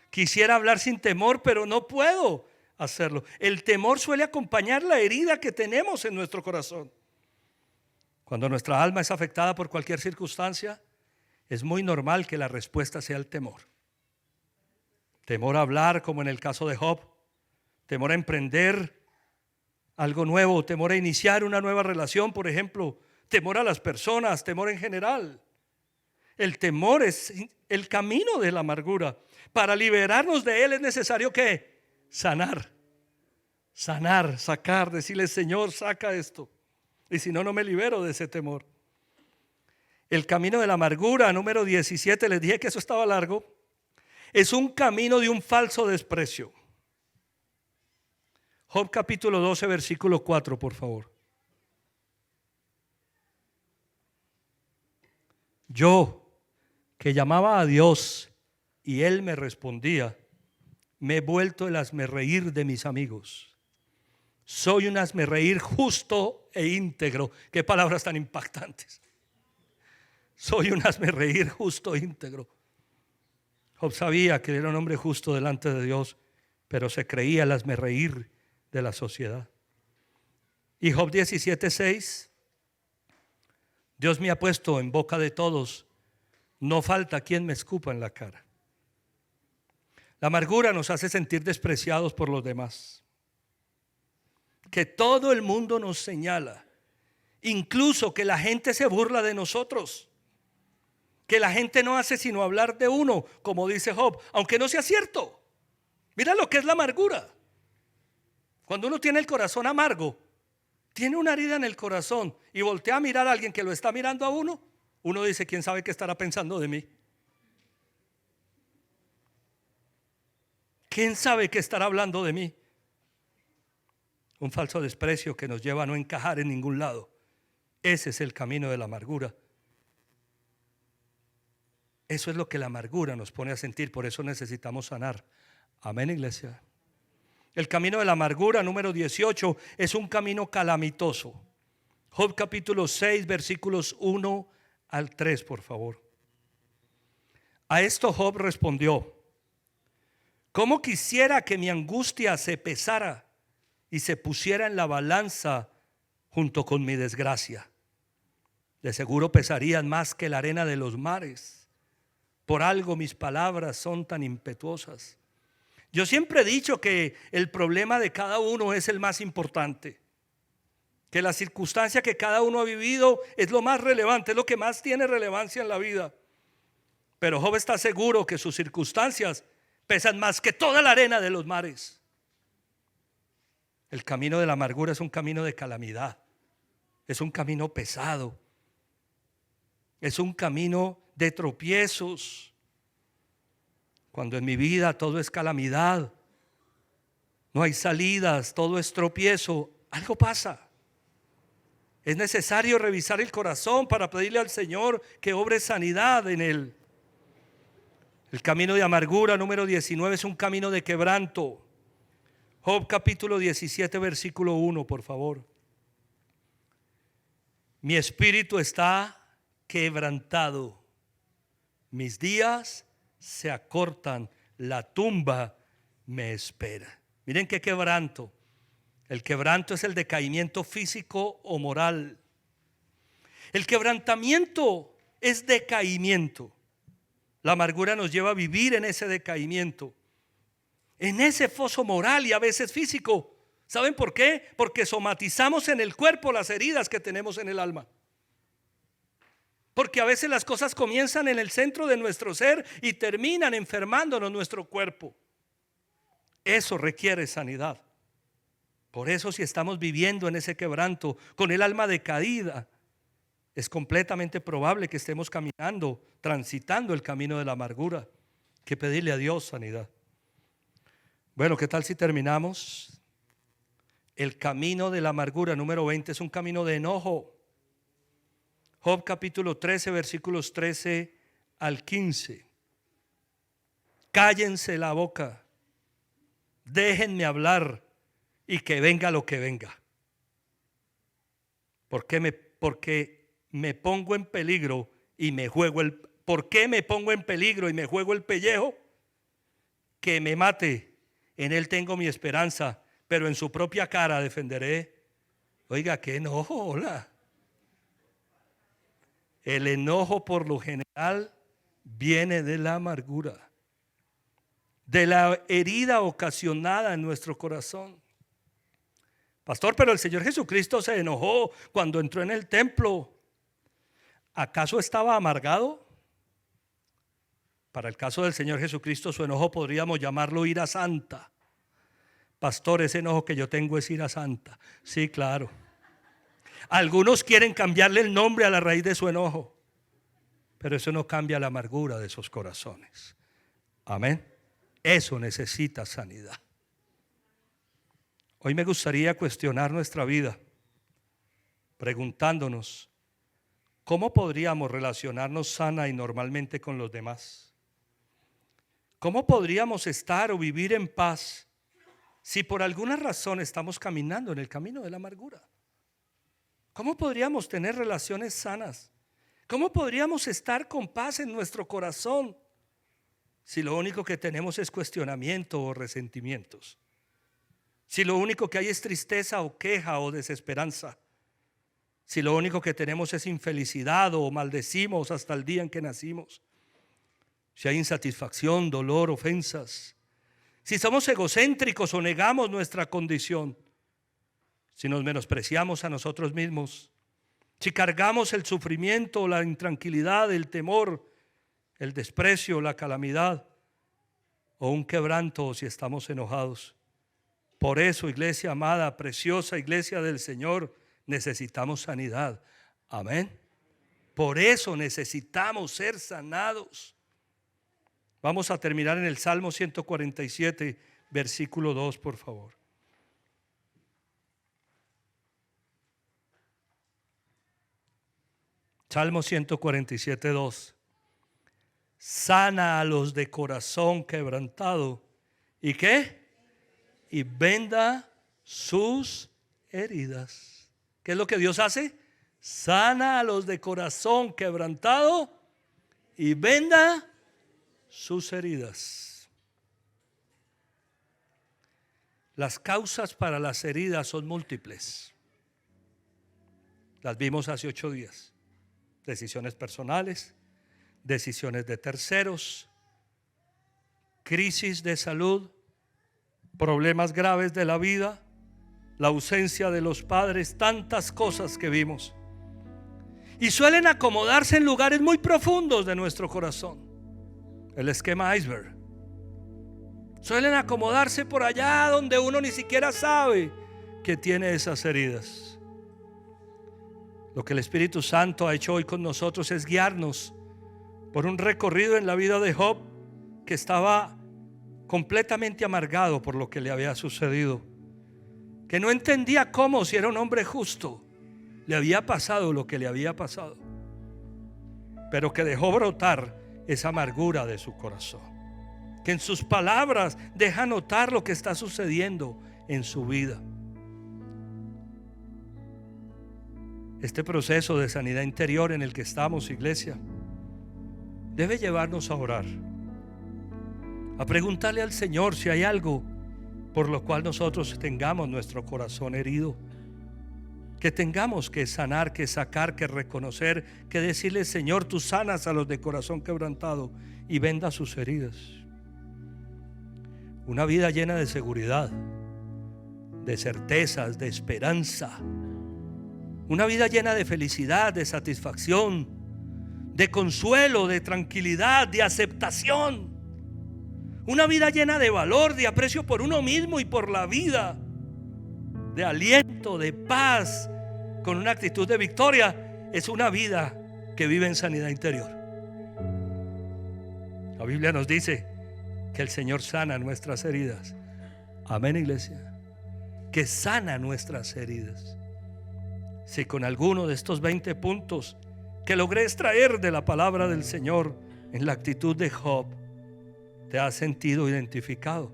Quisiera hablar sin temor, pero no puedo hacerlo. El temor suele acompañar la herida que tenemos en nuestro corazón. Cuando nuestra alma es afectada por cualquier circunstancia, es muy normal que la respuesta sea el temor. Temor a hablar, como en el caso de Job. Temor a emprender algo nuevo, temor a iniciar una nueva relación, por ejemplo, temor a las personas, temor en general. El temor es el camino de la amargura. Para liberarnos de él es necesario que sanar, sacar, decirle Señor, saca esto. Y si no, no me libero de ese temor. El camino de la amargura, número 17, les dije que eso estaba largo, es un camino de un falso desprecio. Job capítulo 12, versículo 4, por favor. Yo, que llamaba a Dios y Él me respondía, me he vuelto el hazmerreír de mis amigos. Soy un hazmerreír justo e íntegro. Qué palabras tan impactantes. Soy un hazmerreír justo e íntegro. Job sabía que era un hombre justo delante de Dios, pero se creía el hazmerreír de la sociedad. Y Job 17:6, Dios me ha puesto en boca de todos, no falta quien me escupa en la cara. La amargura nos hace sentir despreciados por los demás, que todo el mundo nos señala, incluso que la gente se burla de nosotros, que la gente no hace sino hablar de uno, como dice Job, aunque no sea cierto. Mira lo que es la amargura. Cuando uno tiene el corazón amargo, tiene una herida en el corazón y voltea a mirar a alguien que lo está mirando a uno, uno dice, ¿quién sabe qué estará pensando de mí? ¿Quién sabe qué estará hablando de mí? Un falso desprecio que nos lleva a no encajar en ningún lado. Ese es el camino de la amargura. Eso es lo que la amargura nos pone a sentir, por eso necesitamos sanar. Amén, iglesia. El camino de la amargura, número 18, es un camino calamitoso. Job capítulo 6, versículos 1 al 3, por favor. A esto Job respondió: ¿cómo quisiera que mi angustia se pesara y se pusiera en la balanza junto con mi desgracia? De seguro pesarían más que la arena de los mares. Por algo mis palabras son tan impetuosas. Yo siempre he dicho que el problema de cada uno es el más importante, que la circunstancia que cada uno ha vivido es lo más relevante, es lo que más tiene relevancia en la vida. Pero Job está seguro que sus circunstancias pesan más que toda la arena de los mares. El camino de la amargura es un camino de calamidad, Es un camino pesado. Es un camino de tropiezos. Cuando en mi vida todo es calamidad, no hay salidas, todo es tropiezo, algo pasa. Es necesario revisar el corazón para pedirle al Señor que obre sanidad en él. El camino de amargura número 19 es un camino de quebranto. Job capítulo 17 versículo 1, por favor. Mi espíritu está quebrantado, mis días se acortan, la tumba me espera. Miren qué quebranto. El quebranto es el decaimiento físico o moral. El quebrantamiento es decaimiento. La amargura nos lleva a vivir en ese decaimiento, en ese foso moral y a veces físico. ¿Saben por qué? Porque somatizamos en el cuerpo las heridas que tenemos en el alma. Porque a veces las cosas comienzan en el centro de nuestro ser y terminan enfermándonos nuestro cuerpo. Eso requiere sanidad. Por eso, si estamos viviendo en ese quebranto, con el alma decaída, es completamente probable que estemos caminando, transitando el camino de la amargura. Que pedirle a Dios sanidad. Bueno, ¿qué tal si terminamos? El camino de la amargura número 20 es un camino de enojo. Job capítulo 13 versículos 13 al 15. Cállense la boca, déjenme hablar y que venga lo que venga. Porque me pongo en peligro y me juego el... ¿Por qué me pongo en peligro y me juego el pellejo? Que me mate, en él tengo mi esperanza, pero en su propia cara defenderé. Oiga, qué enojo, hola. El enojo por lo general viene de la amargura, de la herida ocasionada en nuestro corazón. Pastor, pero el Señor Jesucristo se enojó cuando entró en el templo. ¿Acaso estaba amargado? Para el caso del Señor Jesucristo, su enojo podríamos llamarlo ira santa. Pastor, ese enojo que yo tengo es ira santa. Sí, claro. Algunos quieren cambiarle el nombre a la raíz de su enojo, pero eso no cambia la amargura de sus corazones. Amén. Eso necesita sanidad. Hoy me gustaría cuestionar nuestra vida, preguntándonos, ¿cómo podríamos relacionarnos sana y normalmente con los demás? ¿Cómo podríamos estar o vivir en paz si por alguna razón estamos caminando en el camino de la amargura? ¿Cómo podríamos tener relaciones sanas? ¿Cómo podríamos estar con paz en nuestro corazón si lo único que tenemos es cuestionamiento o resentimientos? Si lo único que hay es tristeza o queja o desesperanza. Si lo único que tenemos es infelicidad o maldecimos hasta el día en que nacimos. Si hay insatisfacción, dolor, ofensas. Si somos egocéntricos o negamos nuestra condición. Si nos menospreciamos a nosotros mismos. Si cargamos el sufrimiento, la intranquilidad, el temor, el desprecio, la calamidad o un quebranto, o si estamos enojados. Por eso, iglesia amada, preciosa iglesia del Señor, necesitamos sanidad. Amén. Por eso necesitamos ser sanados. Vamos a terminar en el Salmo 147, versículo 2, por favor. Salmo 147, 2. Sana a los de corazón quebrantado. ¿Y qué? Y venda sus heridas. ¿Qué es lo que Dios hace? Sana a los de corazón quebrantado y venda sus heridas. Las causas para las heridas son múltiples. Las vimos hace 8 días. Decisiones personales, decisiones de terceros, crisis de salud, problemas graves de la vida, la ausencia de los padres, tantas cosas que vimos. Y suelen acomodarse en lugares muy profundos de nuestro corazón. El esquema iceberg. Suelen acomodarse por allá donde uno ni siquiera sabe que tiene esas heridas. Lo que el Espíritu Santo ha hecho hoy con nosotros es guiarnos por un recorrido en la vida de Job, que estaba completamente amargado por lo que le había sucedido, que no entendía cómo, si era un hombre justo, le había pasado lo que le había pasado, pero que dejó brotar esa amargura de su corazón, que en sus palabras deja notar lo que está sucediendo en su vida. Este proceso de sanidad interior en el que estamos, iglesia, debe llevarnos a orar, a preguntarle al Señor si hay algo por lo cual nosotros tengamos nuestro corazón herido, que tengamos que sanar, que sacar, que reconocer, que decirle: Señor, tú sanas a los de corazón quebrantado y venda sus heridas. Una vida llena de seguridad, de certezas, de esperanza. Una vida llena de felicidad, de satisfacción, de consuelo, de tranquilidad, de aceptación. Una vida llena de valor, de aprecio por uno mismo y por la vida, de aliento, de paz, con una actitud de victoria. Es una vida que vive en sanidad interior. La Biblia nos dice que el Señor sana nuestras heridas. Amén, iglesia. Que sana nuestras heridas. Si con alguno de estos 20 puntos que logré extraer de la palabra del Señor en la actitud de Job te has sentido identificado,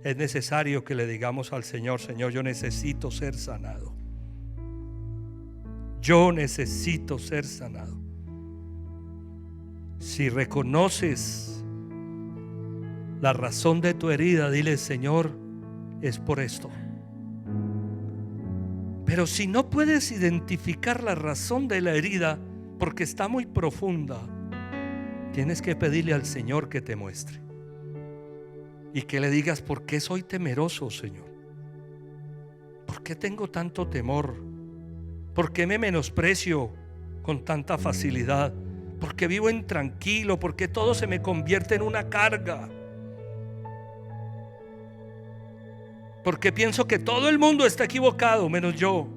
es necesario que le digamos al Señor: Señor, yo necesito ser sanado. Yo necesito ser sanado. Si reconoces la razón de tu herida, dile: Señor, es por esto. Pero si no puedes identificar la razón de la herida porque está muy profunda, tienes que pedirle al Señor que te muestre y que le digas: ¿por qué soy temeroso, Señor? ¿Por qué tengo tanto temor? ¿Por qué me menosprecio con tanta facilidad? ¿Por qué vivo intranquilo? ¿Por qué todo se me convierte en una carga? Porque pienso que todo el mundo está equivocado menos yo.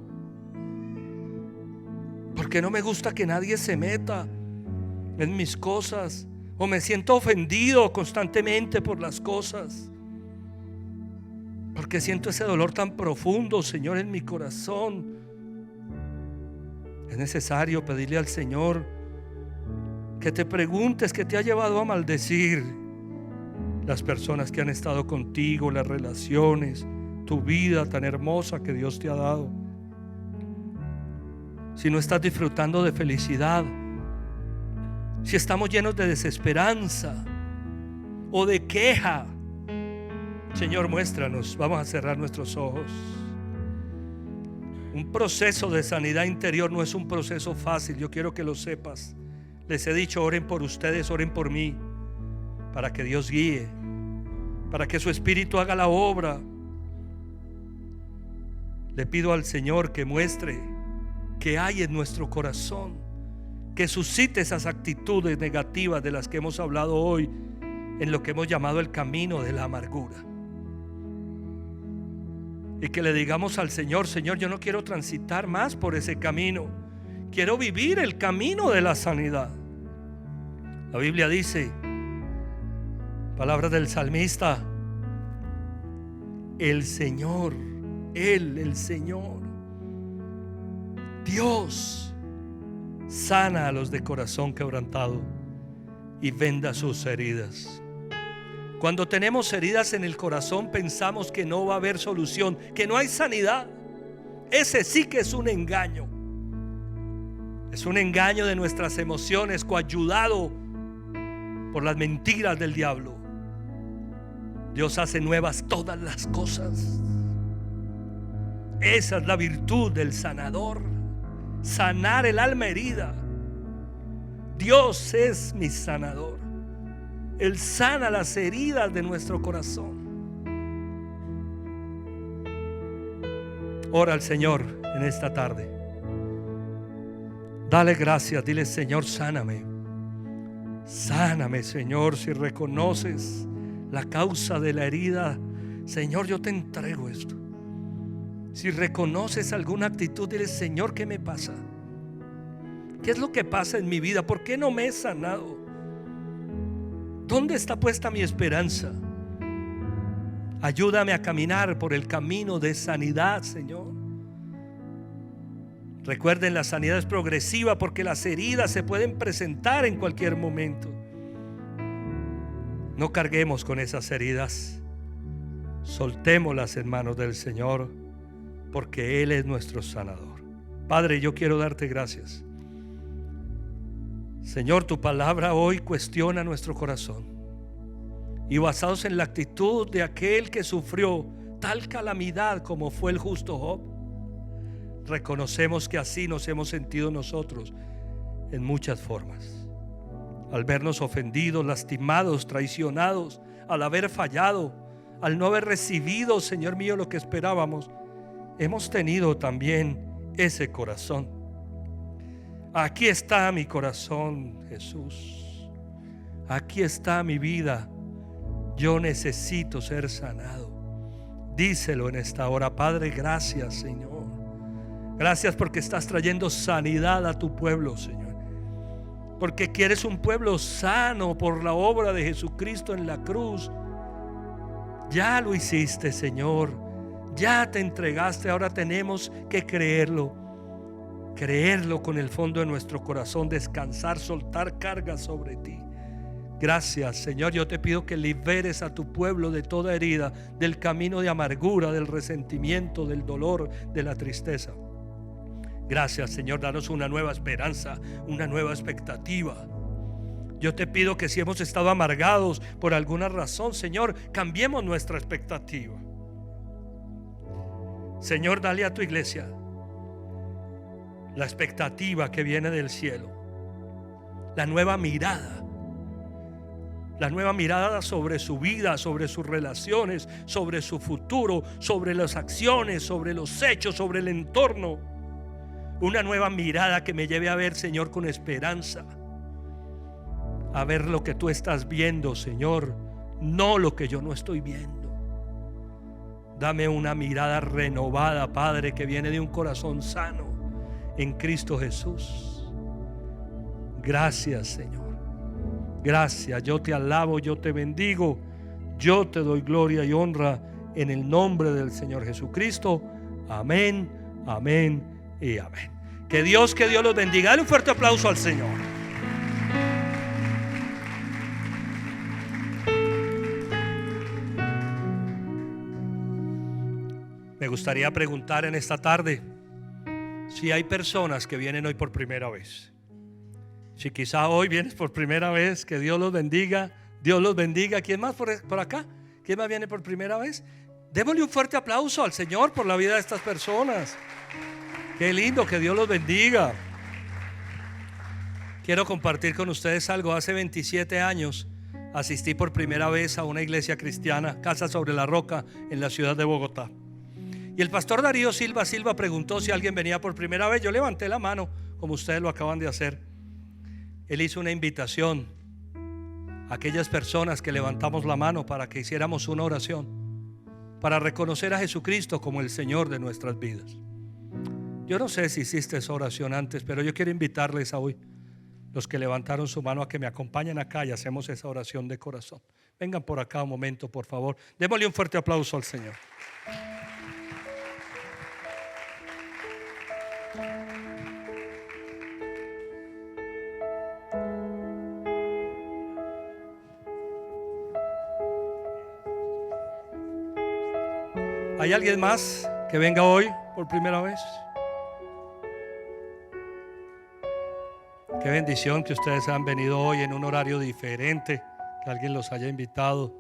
Porque no me gusta que nadie se meta en mis cosas, o me siento ofendido constantemente por las cosas. Porque siento ese dolor tan profundo, Señor, en mi corazón. Es necesario pedirle al Señor que te preguntes qué te ha llevado a maldecir las personas que han estado contigo, las relaciones, tu vida tan hermosa que Dios te ha dado. Si no estás disfrutando de felicidad, si estamos llenos de desesperanza o de queja, Señor, muéstranos. Vamos a cerrar nuestros ojos. Un proceso de sanidad interior no es un proceso fácil. Yo quiero que lo sepas. Les he dicho: oren por ustedes, oren por mí, para que Dios guíe, para que su Espíritu haga la obra. Le pido al Señor que muestre qué hay en nuestro corazón, que suscite esas actitudes negativas de las que hemos hablado hoy, en lo que hemos llamado el camino de la amargura. Y que le digamos al Señor: Señor, yo no quiero transitar más por ese camino, quiero vivir el camino de la sanidad. La Biblia dice, palabras del salmista: el Señor, Él, el Señor, Dios, sana a los de corazón quebrantado y venda sus heridas. Cuando tenemos heridas en el corazón, pensamos que no va a haber solución, que no hay sanidad. Ese sí que es un engaño. Es un engaño de nuestras emociones, coayudado por las mentiras del diablo. Dios hace nuevas todas las cosas. Esa es la virtud del sanador: sanar el alma herida. Dios es mi sanador. Él sana las heridas de nuestro corazón. Ora al Señor en esta tarde. Dale gracias, dile: Señor, sáname. Sáname, Señor. Si reconoces la causa de la herida, Señor, yo te entrego esto. Si reconoces alguna actitud, dile: Señor, ¿qué me pasa? ¿Qué es lo que pasa en mi vida? ¿Por qué no me he sanado? ¿Dónde está puesta mi esperanza? Ayúdame a caminar por el camino de sanidad, Señor. Recuerden, la sanidad es progresiva porque las heridas se pueden presentar en cualquier momento. No carguemos con esas heridas. Soltémoslas en manos del Señor, porque Él es nuestro sanador. Padre, yo quiero darte gracias. Señor, tu palabra hoy cuestiona nuestro corazón, y basados en la actitud de aquel que sufrió tal calamidad como fue el justo Job, reconocemos que así nos hemos sentido nosotros en muchas formas. Al vernos ofendidos, lastimados, traicionados, al haber fallado, al no haber recibido, Señor mío, lo que esperábamos, hemos tenido también ese corazón. Aquí está mi corazón, Jesús. Aquí está mi vida. Yo necesito ser sanado. Díselo en esta hora. Padre, gracias, Señor. Gracias porque estás trayendo sanidad a tu pueblo, Señor. Porque quieres un pueblo sano por la obra de Jesucristo en la cruz. Ya lo hiciste, Señor. Ya te entregaste. Ahora tenemos que creerlo. Creerlo con el fondo de nuestro corazón. Descansar, soltar cargas sobre ti. Gracias, Señor. Yo te pido que liberes a tu pueblo de toda herida, del camino de amargura, del resentimiento, del dolor, de la tristeza. Gracias, Señor. Danos una nueva esperanza, una nueva expectativa. Yo te pido que si hemos estado amargados por alguna razón, Señor, cambiemos nuestra expectativa. Señor, dale a tu iglesia la expectativa que viene del cielo, la nueva mirada sobre su vida, sobre sus relaciones, sobre su futuro, sobre las acciones, sobre los hechos, sobre el entorno. Una nueva mirada que me lleve a ver, Señor, con esperanza, a ver lo que tú estás viendo, Señor, no lo que yo no estoy viendo. Dame una mirada renovada, Padre, que viene de un corazón sano en Cristo Jesús. Gracias, Señor. Gracias. Yo te alabo, yo te bendigo, yo te doy gloria y honra en el nombre del Señor Jesucristo. Amén, amén y amén. Que Dios los bendiga. Dale un fuerte aplauso al Señor. Me gustaría preguntar en esta tarde si hay personas que vienen hoy por primera vez. Si quizá hoy vienes por primera vez, que Dios los bendiga. Dios los bendiga. ¿Quién más por acá? ¿Quién más viene por primera vez? Démosle un fuerte aplauso al Señor por la vida de estas personas. Qué lindo, que Dios los bendiga. Quiero compartir con ustedes algo. Hace 27 años asistí por primera vez a una iglesia cristiana, Casa sobre la Roca, en la ciudad de Bogotá. Y el pastor Darío Silva preguntó si alguien venía por primera vez. Yo levanté la mano, como ustedes lo acaban de hacer. Él hizo una invitación a aquellas personas que levantamos la mano para que hiciéramos una oración, para reconocer a Jesucristo como el Señor de nuestras vidas. Yo no sé si hiciste esa oración antes, pero yo quiero invitarles a hoy, los que levantaron su mano, a que me acompañen acá y hacemos esa oración de corazón. Vengan por acá un momento, por favor. Démosle un fuerte aplauso al Señor. ¿Hay alguien más que venga hoy por primera vez? Qué bendición que ustedes han venido hoy en un horario diferente, que alguien los haya invitado.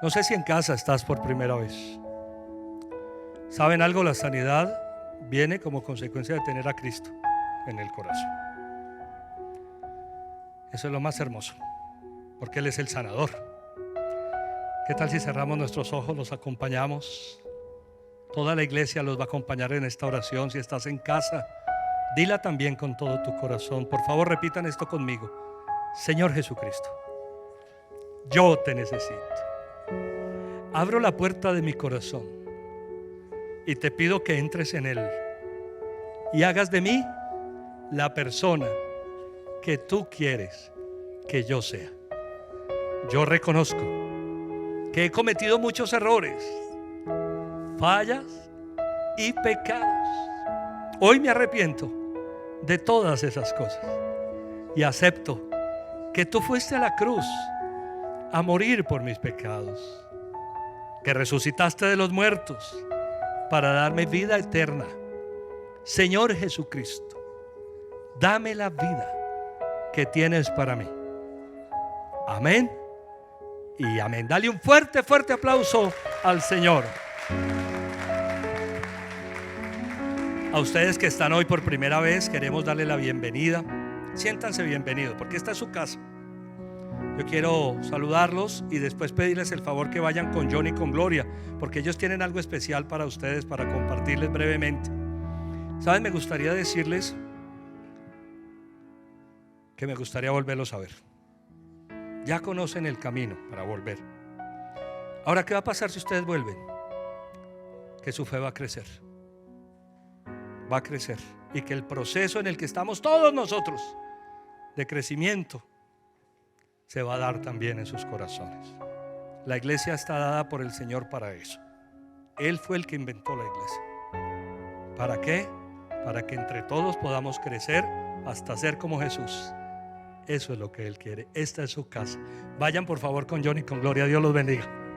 No sé si en casa estás por primera vez. ¿Saben algo? La sanidad viene como consecuencia de tener a Cristo en el corazón. Eso es lo más hermoso, porque Él es el sanador. ¿Qué tal si cerramos nuestros ojos, los acompañamos? Toda la iglesia los va a acompañar en esta oración. Si estás en casa, dila también con todo tu corazón. Por favor, repitan esto conmigo. Señor Jesucristo, yo te necesito. Abro la puerta de mi corazón y te pido que entres en él y hagas de mí la persona que tú quieres que yo sea. Yo reconozco que he cometido muchos errores, fallas y pecados. Hoy me arrepiento de todas esas cosas y acepto que tú fuiste a la cruz a morir por mis pecados, que resucitaste de los muertos para darme vida eterna. Señor Jesucristo, dame la vida que tienes para mí. Amén y amén. Dale un fuerte, fuerte aplauso al Señor. A ustedes que están hoy por primera vez, queremos darle la bienvenida. Siéntanse bienvenidos, porque esta es su casa. Yo quiero saludarlos y después pedirles el favor que vayan con John y con Gloria, porque ellos tienen algo especial para ustedes, para compartirles brevemente. ¿Saben? Me gustaría decirles que me gustaría volverlos a ver. Ya conocen el camino para volver. Ahora, ¿qué va a pasar si ustedes vuelven? Que su fe va a crecer. Va a crecer. Y que el proceso en el que estamos todos nosotros de crecimiento se va a dar también en sus corazones. La iglesia está dada por el Señor para eso. Él fue el que inventó la iglesia. ¿Para qué? Para que entre todos podamos crecer hasta ser como Jesús. Eso es lo que Él quiere. Esta es su casa. Vayan por favor con John y con Gloria. Dios los bendiga.